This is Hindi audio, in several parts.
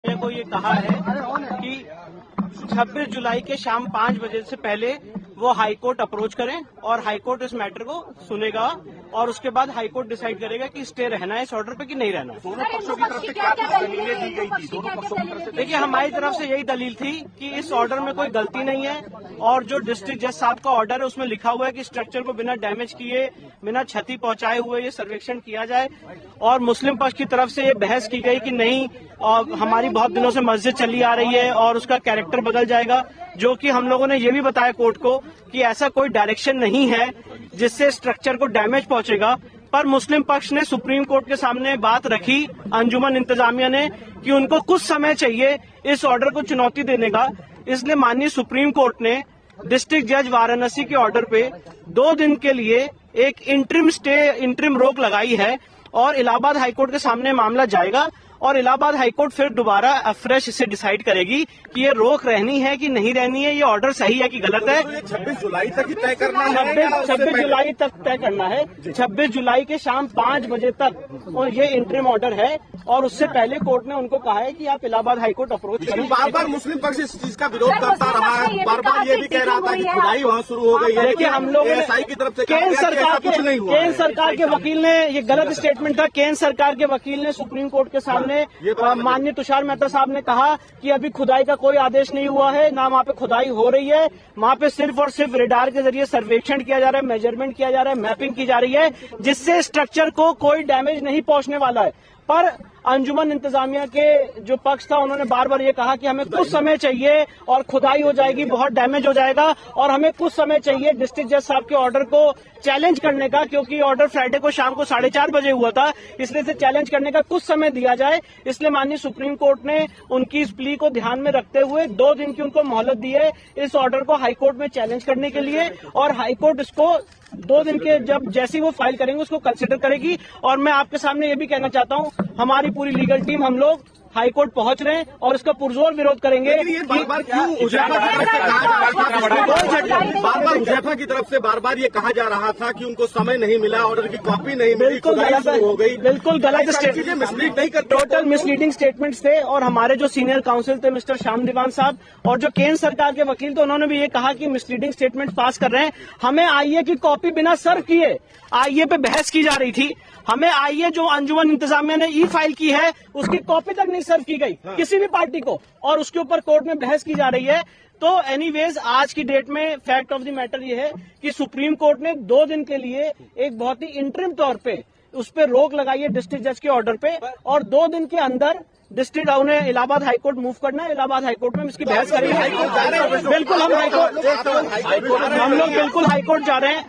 को ये कहा है कि 26 जुलाई के शाम 5 बजे से पहले वो हाईकोर्ट अप्रोच करें और हाईकोर्ट इस मैटर को सुनेगा और उसके बाद हाईकोर्ट डिसाइड करेगा कि स्टे रहना है इस ऑर्डर पे कि नहीं रहना है। दोनों पक्षों की तरफ से क्या दलीलें दी गई थी? दोनों पक्षों की तरफ से देखिए, हमारी तरफ से यही दलील थी कि इस ऑर्डर में कोई गलती नहीं है और जो डिस्ट्रिक्ट जज साहब का ऑर्डर है उसमें लिखा हुआ है कि स्ट्रक्चर को बिना डैमेज किए, बिना क्षति पहुंचाए हुए ये सर्वेक्षण किया जाए। और मुस्लिम पक्ष की तरफ से ये बहस की गई कि नहीं, हमारी बहुत दिनों से मस्जिद चली आ रही है और उसका कैरेक्टर बदल जाएगा, जो कि हम लोगों ने ये भी बताया कोर्ट को कि ऐसा कोई डायरेक्शन नहीं है जिससे स्ट्रक्चर को डैमेज पहुंचेगा। पर मुस्लिम पक्ष ने सुप्रीम कोर्ट के सामने बात रखी, अंजुमन इंतजामिया ने, कि उनको कुछ समय चाहिए इस ऑर्डर को चुनौती देने का। इसलिए माननीय सुप्रीम कोर्ट ने डिस्ट्रिक्ट जज वाराणसी के ऑर्डर पे 2 दिन के लिए एक इंटरिम रोक लगाई है और इलाहाबाद हाईकोर्ट के सामने मामला जाएगा और इलाहाबाद हाईकोर्ट फिर दोबारा फ्रेश इसे डिसाइड करेगी कि ये रोक रहनी है कि नहीं रहनी है, ये ऑर्डर सही है कि गलत है। 26 जुलाई तक ही तय करना है। 26 जुलाई तक तय करना है। 26 जुलाई के शाम 5 बजे तक और ये इंटरिम ऑर्डर है और उससे पहले कोर्ट ने उनको कहा है कि आप इलाहाबाद हाईकोर्ट अप्रोच करें। बार बार मुस्लिम पक्ष इस चीज का विरोध करता रहा है, बार बार ये भी कह रहा था कि खुदाई वहाँ शुरू हो गई है। देखिए, हम लोग एएसआई की तरफ से केंद्र सरकार के वकील ने, ये गलत स्टेटमेंट था, केंद्र सरकार के वकील ने सुप्रीम कोर्ट के सामने माननीय तुषार मेहता साहब ने कहा कि अभी खुदाई का कोई आदेश नहीं हुआ है, ना वहाँ पे खुदाई हो रही है, वहाँ पे सिर्फ और सिर्फ रेडार के जरिए सर्वेक्षण किया जा रहा है, मेजरमेंट किया जा रहा है, मैपिंग की जा रही है, जिससे स्ट्रक्चर को कोई डैमेज नहीं पहुंचने वाला है। पर अंजुमन इंतजामिया के जो पक्ष था उन्होंने बार बार ये कहा कि हमें कुछ समय चाहिए और खुदाई हो जाएगी, बहुत डैमेज हो जाएगा और हमें कुछ समय चाहिए डिस्ट्रिक्ट जज साहब के ऑर्डर को चैलेंज करने का, क्योंकि ऑर्डर फ्राइडे को शाम को 4:30 बजे हुआ था, इसलिए इसे चैलेंज करने का कुछ समय दिया जाए। इसलिए माननीय सुप्रीम कोर्ट ने उनकी इस प्ली को ध्यान में रखते हुए 2 दिन की उनको मोहलत दी है इस ऑर्डर को हाईकोर्ट में चैलेंज करने के लिए और हाईकोर्ट इसको 2 दिन के जब जैसी वो फाइल करेंगे उसको कंसिडर करेगी। और मैं आपके सामने ये भी कहना चाहता हूँ, हमारी पूरी लीगल टीम, हम लोग हाईकोर्ट पहुंच रहे हैं और इसका पुरजोर विरोध करेंगे। बार-बार हुजैफा की तरफ से बार बार ये कहा जा रहा था कि उनको समय नहीं मिला, ऑर्डर की कॉपी नहीं मिली, बिल्कुल हो गई, बिल्कुल गलत स्टेटमेंट, टोटल मिसलीडिंग स्टेटमेंट्स थे। और हमारे जो सीनियर काउंसिल थे मिस्टर श्याम दीवान साहब और जो केंद्र सरकार के वकील थे, उन्होंने भी ये कहा कि मिसलीडिंग स्टेटमेंट पास कर रहे हैं। हमें आईए की कॉपी बिना सर्व किए आईए पे बहस की जा रही थी, हमें आईए जो अंजुमन इंतजामिया ने ई फाइल की है उसकी कॉपी तक नहीं सर्व की गई किसी भी पार्टी को, और उसके ऊपर कोर्ट में बहस की जा रही है। तो एनीवेज आज की डेट में फैक्ट ऑफ द मैटर ये है कि सुप्रीम कोर्ट ने 2 दिन के लिए एक बहुत ही इंटरिम तौर पे उस पर रोक लगाई है डिस्ट्रिक्ट जज के ऑर्डर पे और 2 दिन के अंदर डिस्ट्रिक्ट उन्हें इलाहाबाद हाईकोर्ट मूव करना है। इलाहाबाद हाईकोर्ट में इसकी बहस करेंगे। बिल्कुल हम लोग बिल्कुल हाईकोर्ट जा रहे हैं।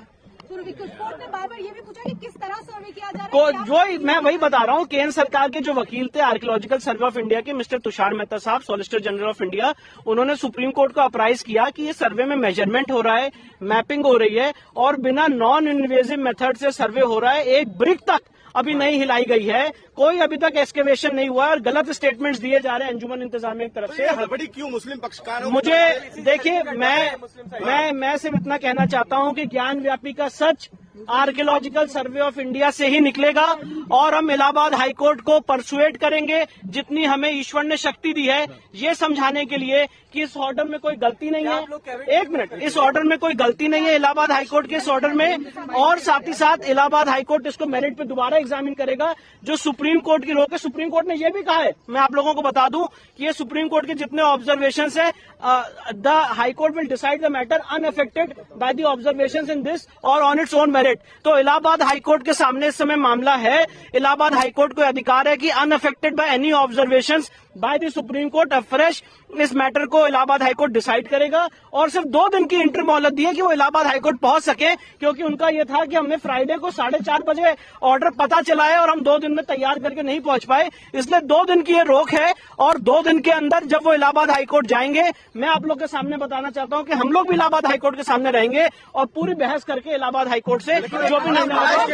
कोर्ट ने बार बार ये भी पूछा कि किस तरह सर्वे किया जा रहा है। जो मैं वही बता रहा हूँ, केंद्र सरकार के जो वकील थे आर्कियोलॉजिकल सर्वे ऑफ इंडिया के मिस्टर तुषार मेहता साहब, सॉलिसिटर जनरल ऑफ इंडिया, उन्होंने सुप्रीम कोर्ट को अप्राइज किया कि ये सर्वे में मेजरमेंट हो रहा है, मैपिंग हो रही है और बिना नॉन इन्वेजिव मेथड से सर्वे हो रहा है, एक ब्रिक तक अभी नहीं हिलाई गई है, कोई अभी तक एक्सकेवेशन नहीं हुआ और गलत स्टेटमेंट्स दिए जा रहे हैं अंजुमन इंतजामिया की तरफ से। हड़बड़ी क्यों मुस्लिम पक्षकारों? मुझे देखिए, मैं सिर्फ इतना कहना चाहता हूं कि ज्ञान व्यापी का सच आर्कियोलॉजिकल सर्वे ऑफ इंडिया से ही निकलेगा और हम इलाहाबाद हाईकोर्ट को परसुएट करेंगे, जितनी हमें ईश्वर ने शक्ति दी है, ये समझाने के लिए कि इस ऑर्डर में कोई गलती नहीं है। 1 मिनट, इस ऑर्डर में कोई गलती नहीं है इलाहाबाद हाईकोर्ट के इस ऑर्डर में, और साथ ही साथ इलाहाबाद हाईकोर्ट इसको मेरिट पे दोबारा एग्जामिन करेगा। जो सुप्रीम कोर्ट की रोक है, सुप्रीम कोर्ट ने यह भी कहा है, मैं आप लोगों को बता दूं कि ये सुप्रीम कोर्ट के जितने ऑब्जर्वेशंस है, the high court will decide the matter unaffected by the observations in this और ऑन इट्स ओन मेरिट। तो इलाहाबाद हाईकोर्ट के सामने इस समय मामला है, इलाहाबाद हाईकोर्ट को अधिकार है कि unaffected by any observations by the supreme court afresh इस मैटर को इलाहाबाद हाईकोर्ट डिसाइड करेगा। और सिर्फ 2 दिन की इंटर मोहलत दी है कि वो इलाहाबाद हाईकोर्ट पहुंच सके, क्योंकि उनका ये था कि हमें फ्राइडे को 4:30 बजे ऑर्डर पता चला है और हम 2 दिन में तैयार करके नहीं पहुंच पाए, इसलिए 2 दिन की ये रोक है। और 2 दिन के अंदर जब वो इलाहाबाद हाईकोर्ट जाएंगे, मैं आप लोग के सामने बताना चाहता हूं कि हम लोग भी इलाहाबाद हाईकोर्ट के सामने रहेंगे और पूरी बहस करके इलाहाबाद हाईकोर्ट से जो भी निर्णय